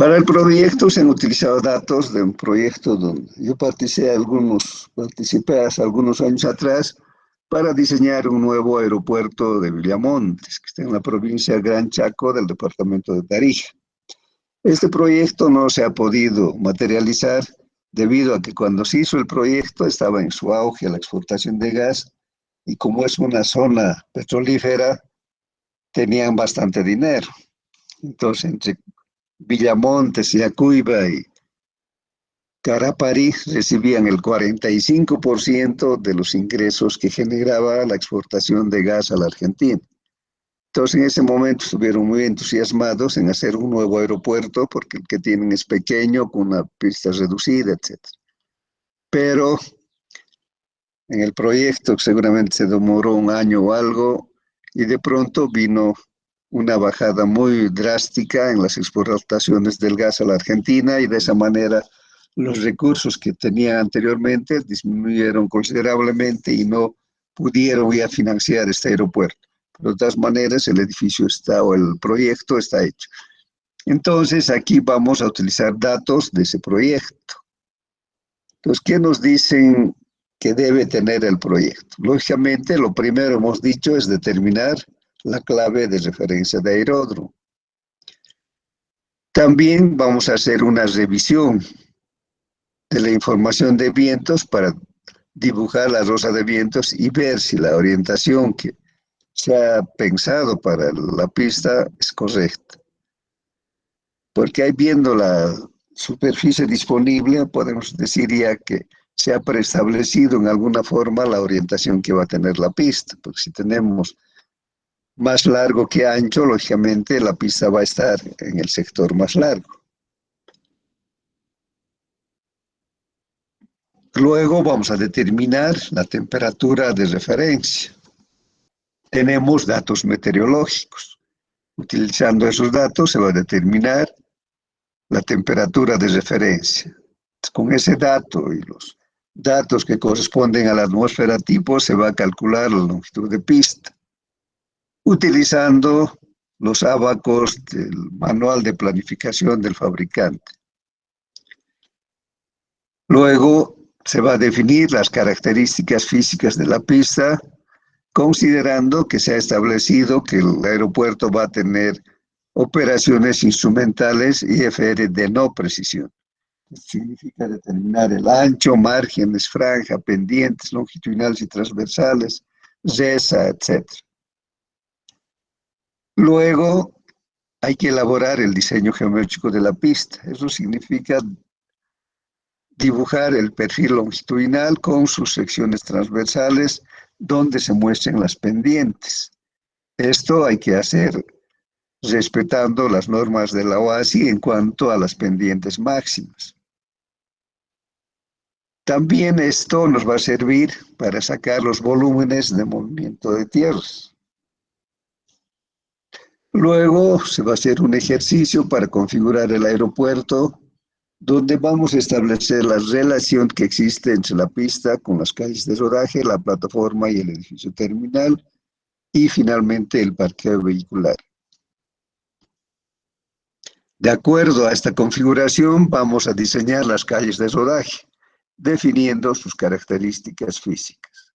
Para el proyecto se han utilizado datos de un proyecto donde yo participé hace algunos años atrás para diseñar un nuevo aeropuerto de Villamontes, que está en la provincia de Gran Chaco del departamento de Tarija. Este proyecto no se ha podido materializar debido a que cuando se hizo el proyecto estaba en su auge la exportación de gas y como es una zona petrolífera, tenían bastante dinero. Entonces, entre Villamontes, Yacuiba y Carapari recibían el 45% de los ingresos que generaba la exportación de gas a la Argentina. Entonces, en ese momento estuvieron muy entusiasmados en hacer un nuevo aeropuerto, porque el que tienen es pequeño, con una pista reducida, etc. Pero en el proyecto seguramente se demoró un año o algo, y de pronto vino una bajada muy drástica en las exportaciones del gas a la Argentina, y de esa manera los recursos que tenía anteriormente disminuyeron considerablemente y no pudieron ya financiar este aeropuerto. De todas maneras, el edificio está o el proyecto está hecho. Entonces, aquí vamos a utilizar datos de ese proyecto. Entonces, ¿qué nos dicen que debe tener el proyecto? Lógicamente, lo primero hemos dicho es determinar la clave de referencia de aeródromo. También vamos a hacer una revisión de la información de vientos para dibujar la rosa de vientos y ver si la orientación que se ha pensado para la pista es correcta. Porque ahí viendo la superficie disponible, podemos decir ya que se ha preestablecido en alguna forma la orientación que va a tener la pista, porque si tenemos más largo que ancho, lógicamente la pista va a estar en el sector más largo. Luego vamos a determinar la temperatura de referencia. Tenemos datos meteorológicos. Utilizando esos datos se va a determinar la temperatura de referencia. Con ese dato y los datos que corresponden a la atmósfera tipo se va a calcular la longitud de pista, utilizando los ábacos del manual de planificación del fabricante. Luego se va a definir las características físicas de la pista, considerando que se ha establecido que el aeropuerto va a tener operaciones instrumentales IFR de no precisión. Significa determinar el ancho, márgenes, franja, pendientes, longitudinales y transversales, RESA, etc. Luego hay que elaborar el diseño geométrico de la pista. Eso significa dibujar el perfil longitudinal con sus secciones transversales donde se muestren las pendientes. Esto hay que hacer respetando las normas de la OASI en cuanto a las pendientes máximas. También esto nos va a servir para sacar los volúmenes de movimiento de tierras. Luego se va a hacer un ejercicio para configurar el aeropuerto, donde vamos a establecer la relación que existe entre la pista con las calles de rodaje, la plataforma y el edificio terminal, y finalmente el parqueo vehicular. De acuerdo a esta configuración, vamos a diseñar las calles de rodaje, definiendo sus características físicas.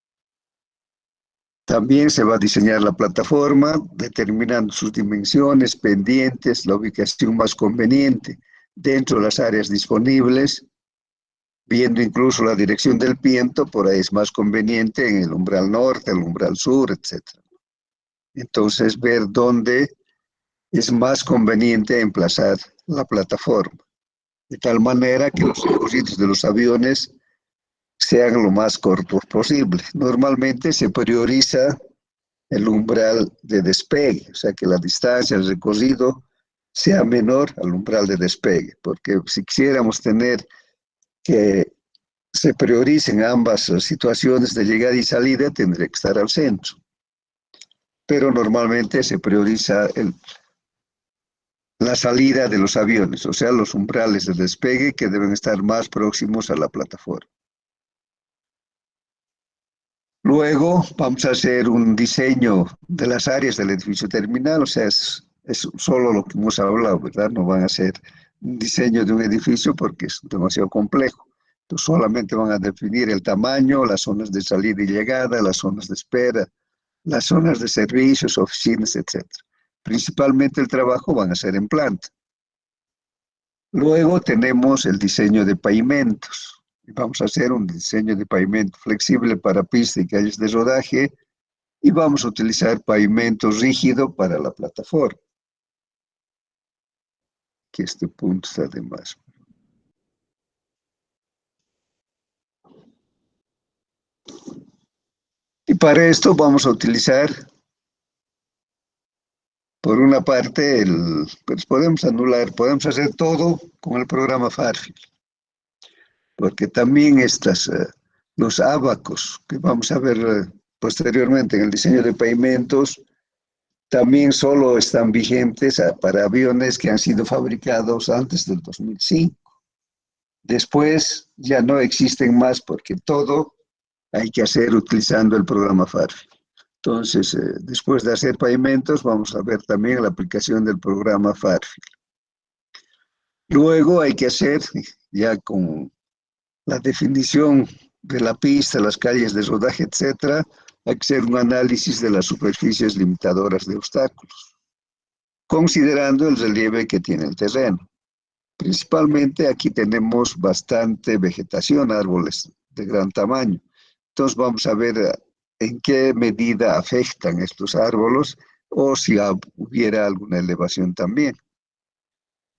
También se va a diseñar la plataforma, determinando sus dimensiones, pendientes, la ubicación más conveniente dentro de las áreas disponibles, viendo incluso la dirección del viento, por ahí es más conveniente en el umbral norte, el umbral sur, etc. Entonces, ver dónde es más conveniente emplazar la plataforma, de tal manera que los recorridos de los aviones sean lo más cortos posible. Normalmente se prioriza el umbral de despegue, o sea que la distancia, el recorrido, sea menor al umbral de despegue, porque si quisiéramos tener que se prioricen ambas situaciones de llegada y salida, tendría que estar al centro. Pero normalmente se prioriza la salida de los aviones, o sea, los umbrales de despegue que deben estar más próximos a la plataforma. Luego vamos a hacer un diseño de las áreas del edificio terminal, o sea, es solo lo que hemos hablado, ¿verdad? No van a ser un diseño de un edificio porque es demasiado complejo. Entonces solamente van a definir el tamaño, las zonas de salida y llegada, las zonas de espera, las zonas de servicios, oficinas, etc. Principalmente el trabajo van a ser en planta. Luego tenemos el diseño de pavimentos. Vamos a hacer un diseño de pavimento flexible para pista y calles de rodaje y vamos a utilizar pavimento rígido para la plataforma. Que este punto está de más. Y para esto vamos a utilizar, por una parte, pues podemos anular, podemos hacer todo con el programa Farfield, porque también los ábacos que vamos a ver posteriormente en el diseño de pavimentos, también solo están vigentes para aviones que han sido fabricados antes del 2005. Después ya no existen más porque todo hay que hacer utilizando el programa Farfield. Entonces, después de hacer pavimentos, vamos a ver también la aplicación del programa Farfield. Luego hay que hacer, ya con la definición de la pista, las calles de rodaje, etcétera, hay que hacer un análisis de las superficies limitadoras de obstáculos, considerando el relieve que tiene el terreno. Principalmente aquí tenemos bastante vegetación, árboles de gran tamaño. Entonces vamos a ver en qué medida afectan estos árboles o si hubiera alguna elevación también.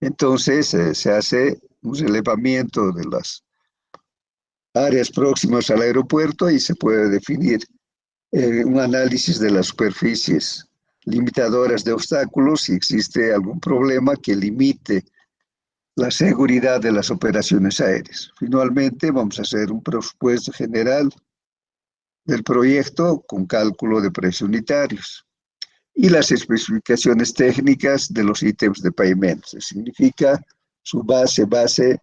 Entonces se hace un relevamiento de las áreas próximas al aeropuerto y se puede definir un análisis de las superficies limitadoras de obstáculos si existe algún problema que limite la seguridad de las operaciones aéreas. Finalmente, vamos a hacer un presupuesto general del proyecto con cálculo de precios unitarios y las especificaciones técnicas de los ítems de pavimento. Significa su base,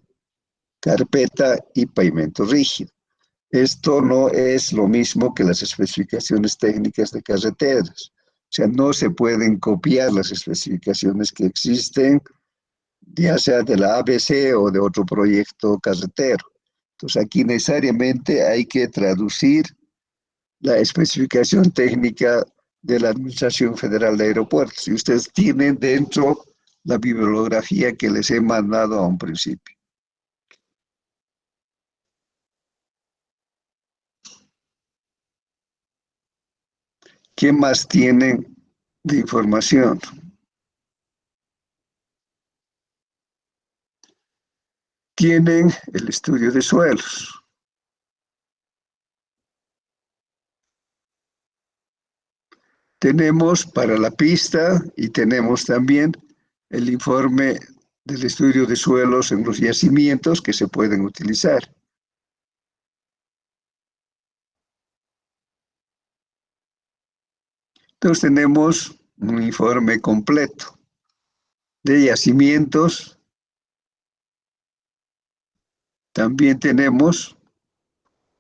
carpeta y pavimento rígido. Esto no es lo mismo que las especificaciones técnicas de carreteras. O sea, no se pueden copiar las especificaciones que existen, ya sea de la ABC o de otro proyecto carretero. Entonces, aquí necesariamente hay que traducir la especificación técnica de la Administración Federal de Aeropuertos. Y ustedes tienen dentro la bibliografía que les he mandado a un principio. ¿Qué más tienen de información? Tienen el estudio de suelos. Tenemos para la pista y tenemos también el informe del estudio de suelos en los yacimientos que se pueden utilizar. Entonces tenemos un informe completo de yacimientos. También tenemos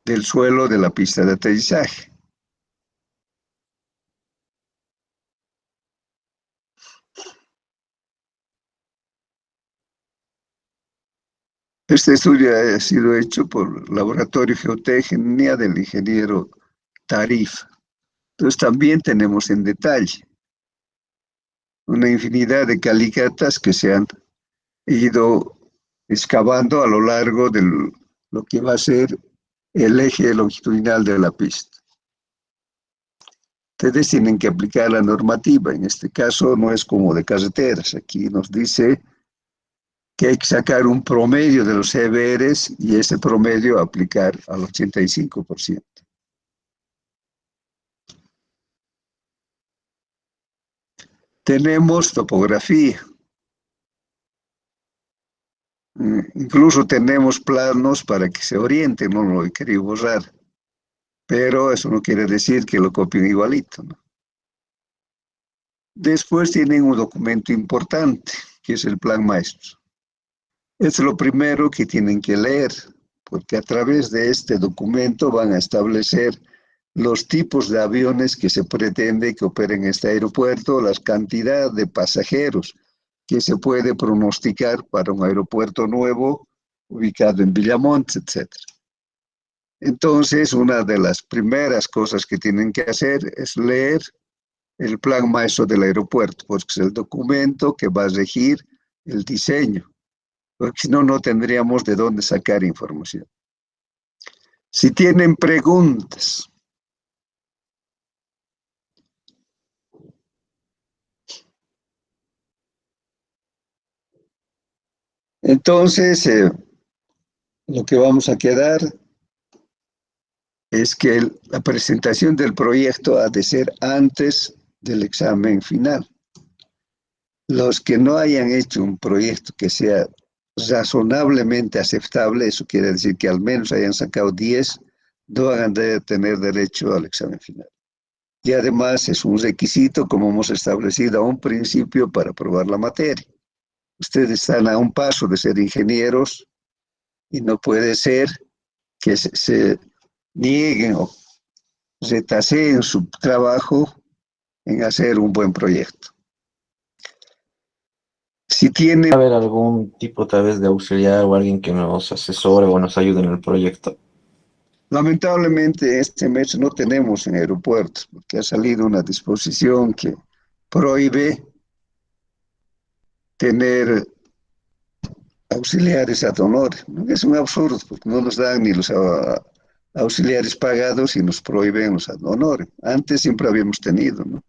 del suelo de la pista de aterrizaje. Este estudio ha sido hecho por el Laboratorio de Geotecnia del ingeniero Tarif. Entonces también tenemos en detalle una infinidad de calicatas que se han ido excavando a lo largo de lo que va a ser el eje longitudinal de la pista. Ustedes tienen que aplicar la normativa, en este caso no es como de carreteras, aquí nos dice que hay que sacar un promedio de los CBRs y ese promedio aplicar al 85%. Tenemos topografía. Incluso tenemos planos para que se orienten, no lo he querido borrar, pero eso no quiere decir que lo copien igualito, ¿no? Después tienen un documento importante, que es el plan maestro. Es lo primero que tienen que leer, porque a través de este documento van a establecer los tipos de aviones que se pretende que operen en este aeropuerto, las cantidades de pasajeros que se puede pronosticar para un aeropuerto nuevo ubicado en Villamonte, etcétera. Entonces, una de las primeras cosas que tienen que hacer es leer el plan maestro del aeropuerto, porque es el documento que va a regir el diseño, porque si no, no tendríamos de dónde sacar información. Si tienen preguntas. Entonces, lo que vamos a quedar es que la presentación del proyecto ha de ser antes del examen final. Los que no hayan hecho un proyecto que sea razonablemente aceptable, eso quiere decir que al menos hayan sacado 10, no van a tener derecho al examen final. Y además es un requisito, como hemos establecido a un principio, para aprobar la materia. Ustedes están a un paso de ser ingenieros y no puede ser que se nieguen o retaseen su trabajo en hacer un buen proyecto. Si tiene... ¿Va a haber algún tipo tal vez de auxiliar o alguien que nos asesore o nos ayude en el proyecto? Lamentablemente este mes no tenemos en aeropuertos porque ha salido una disposición que prohíbe tener auxiliares ad honorem, ¿no? Es un absurdo porque no nos dan ni los auxiliares pagados y nos prohíben los ad honorem. Antes siempre habíamos tenido, ¿no?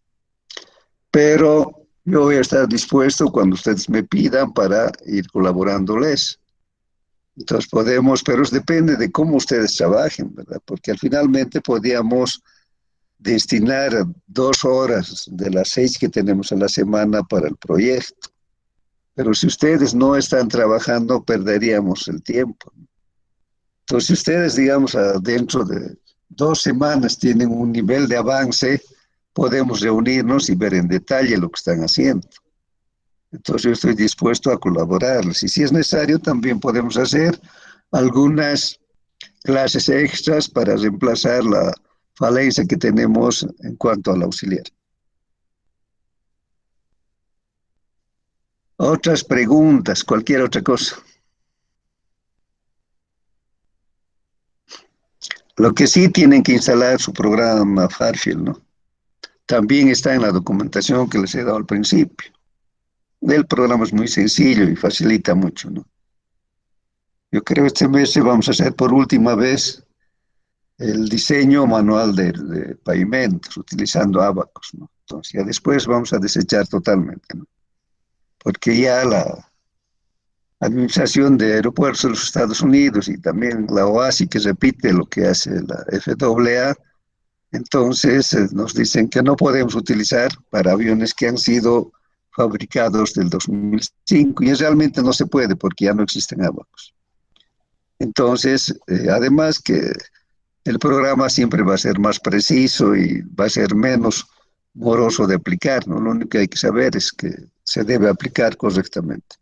Pero yo voy a estar dispuesto cuando ustedes me pidan para ir colaborándoles. Entonces podemos, pero depende de cómo ustedes trabajen, ¿verdad? Porque al finalmente podíamos destinar 2 horas de las 6 que tenemos a la semana para el proyecto. Pero si ustedes no están trabajando, perderíamos el tiempo. Entonces, si ustedes, digamos, dentro de 2 semanas tienen un nivel de avance, podemos reunirnos y ver en detalle lo que están haciendo. Entonces, yo estoy dispuesto a colaborarles. Y si es necesario, también podemos hacer algunas clases extras para reemplazar la falencia que tenemos en cuanto al auxiliar. Otras preguntas, cualquier otra cosa. Lo que sí tienen que instalar su programa Farfield, ¿no? También está en la documentación que les he dado al principio. El programa es muy sencillo y facilita mucho, ¿no? Yo creo que este mes vamos a hacer por última vez el diseño manual de pavimentos utilizando Abacus, ¿no? Entonces ya después vamos a desechar totalmente, ¿no? Porque ya la Administración de Aeropuertos de los Estados Unidos y también la OASI, que repite lo que hace la FAA, entonces nos dicen que no podemos utilizar para aviones que han sido fabricados del 2005 y realmente no se puede porque ya no existen Abacus. Entonces, además que el programa siempre va a ser más preciso y va a ser menos moroso de aplicar, ¿no? Lo único que hay que saber es que se debe aplicar correctamente.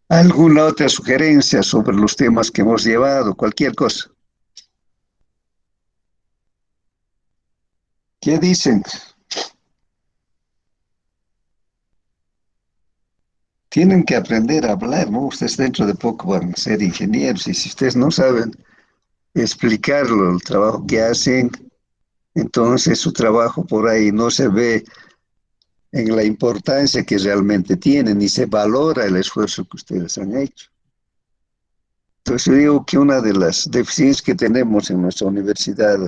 ¿Alguna otra sugerencia sobre los temas que hemos llevado? Cualquier cosa. ¿Qué dicen? Tienen que aprender a hablar, ¿no? Ustedes dentro de poco van a ser ingenieros y si ustedes no saben explicarlo, el trabajo que hacen, entonces su trabajo por ahí no se ve en la importancia que realmente tienen ni se valora el esfuerzo que ustedes han hecho. Entonces yo digo que una de las deficiencias que tenemos en nuestra universidad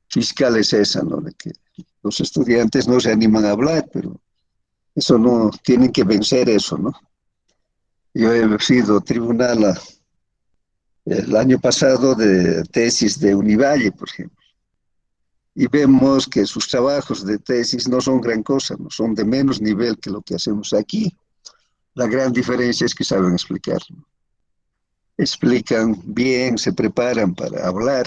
fiscal es esa, ¿no? De que los estudiantes no se animan a hablar, pero eso no, tienen que vencer eso, ¿no? Yo he sido tribunal el año pasado de tesis de Univalle, por ejemplo, y vemos que sus trabajos de tesis no son gran cosa, no son de menos nivel que lo que hacemos aquí. La gran diferencia es que saben explicarlo. Explican bien, se preparan para hablar,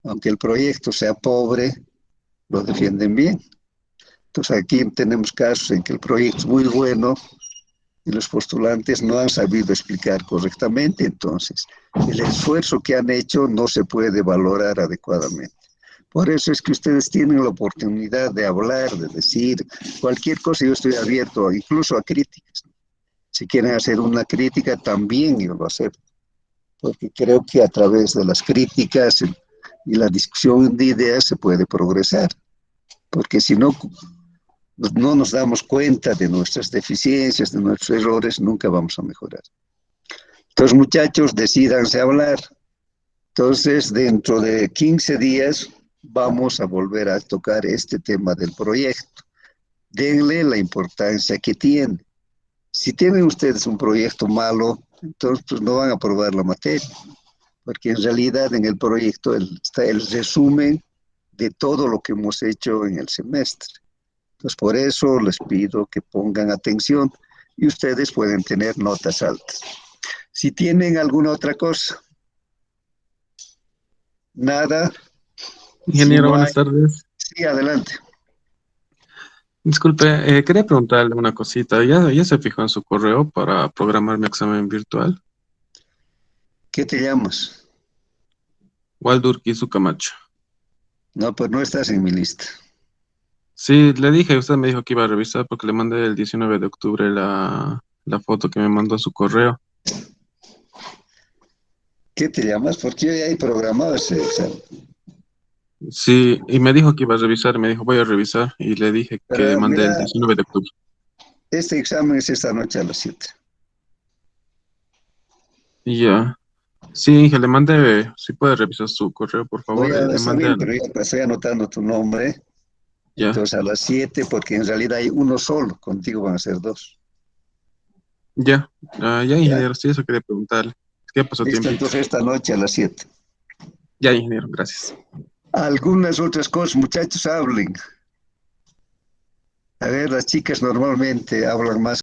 aunque el proyecto sea pobre, lo defienden bien. Entonces aquí tenemos casos en que el proyecto es muy bueno y los postulantes no han sabido explicar correctamente, entonces el esfuerzo que han hecho no se puede valorar adecuadamente. Por eso es que ustedes tienen la oportunidad de hablar, de decir cualquier cosa. Yo estoy abierto incluso a críticas. Si quieren hacer una crítica, también yo lo acepto, porque creo que a través de las críticas y la discusión de ideas se puede progresar, porque si no, no nos damos cuenta de nuestras deficiencias, de nuestros errores, nunca vamos a mejorar. Entonces, muchachos, decídanse hablar. Entonces, dentro de 15 días vamos a volver a tocar este tema del proyecto. Denle la importancia que tiene. Si tienen ustedes un proyecto malo, entonces pues, no van a aprobar la materia, porque en realidad en el proyecto está el resumen de todo lo que hemos hecho en el semestre. Entonces, por eso les pido que pongan atención y ustedes pueden tener notas altas. Si tienen alguna otra cosa, nada, si Ingeniero, no hay, buenas tardes. sí, adelante. Disculpe, quería preguntarle una cosita. ¿Ya se fijó en su correo para programar mi examen virtual? ¿Qué te llamas? Waldur Kisu Camacho. No, pues no estás en mi lista. Sí, le dije, usted me dijo que iba a revisar porque le mandé el 19 de octubre la foto que me mandó a su correo. ¿Qué te llamas? Porque yo ya he programado ese examen. Sí, y me dijo que iba a revisar, me dijo voy a revisar y le dije que Pero mandé el mira, 19 de octubre. este examen es esta noche a las 7. Y ya. Sí, Inge, le mandé, si puede revisar su correo, por Voy favor, a, le está mandé bien, pero ya estoy anotando tu nombre. ya, Entonces a las 7, porque en realidad hay uno solo, contigo van a ser dos. ya, ¿Ya? ingeniero, sí, eso quería preguntarle. Es que ya pasó Listo, tiempito. entonces esta noche a las 7. Ya, ingeniero, gracias. Algunas otras cosas, muchachos, hablen. A ver, las chicas normalmente hablan más